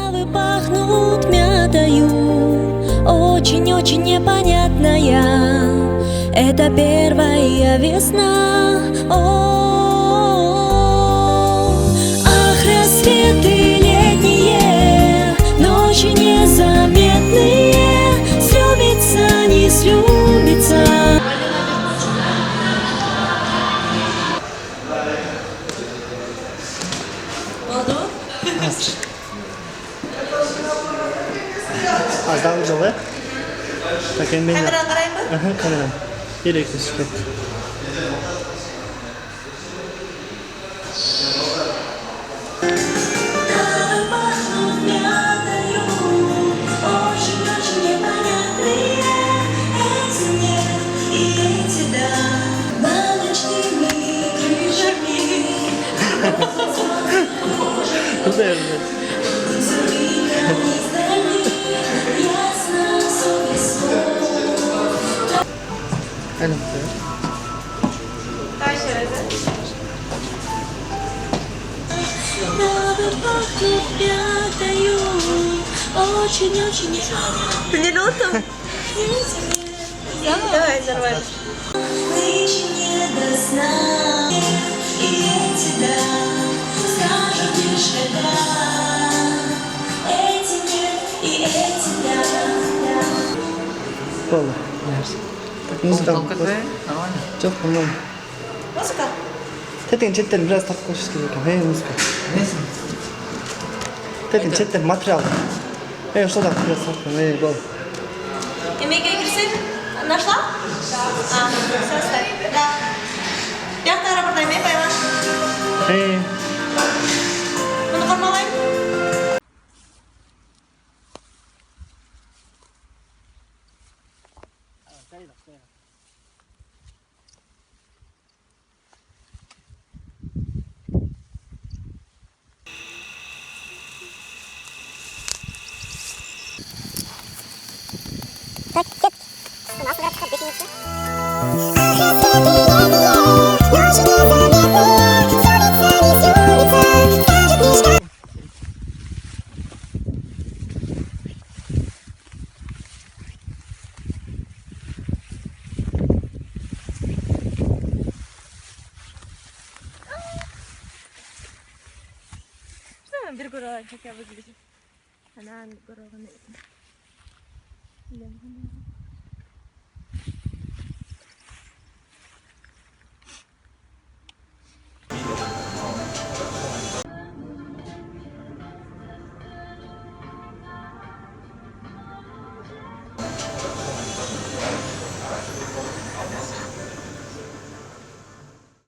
Травы пахнут мятою, очень-очень непонятная. Это первая весна. Ах, рассветы летние, ночи незаметные, слюбится, не слюбится. Az daha ucuz ol. Bakayım benim. Kameran qarayın mı? Aha, kameram. Gerekli süper. Травы пахнут мятою, очень-очень непонятные. Эти нет и эти да, бабочками, крышами. Güzel. Aynen. Kaç şerede? Травы пахнут мятою, очень-очень непонятные. Ты не лютым? Давай, нормально. Нынче не до сна, и эти да, скажут лишь когда. Эти нет, и эти да. Vallahi. Yersin. Muzikal. Çok tamam. Музыка? Tetin chatten biraz takip istiyorum. Hey muzika. Tetin chatten материал. Hey что так biraz takip. Hey gol. Емеге кірсең? Нашла? Все, ставь. Да. Яқты аэропортта емей байма. Hey. Мұны қармалайын? Bir gurur çeker bu gibi. Hemen gururunu.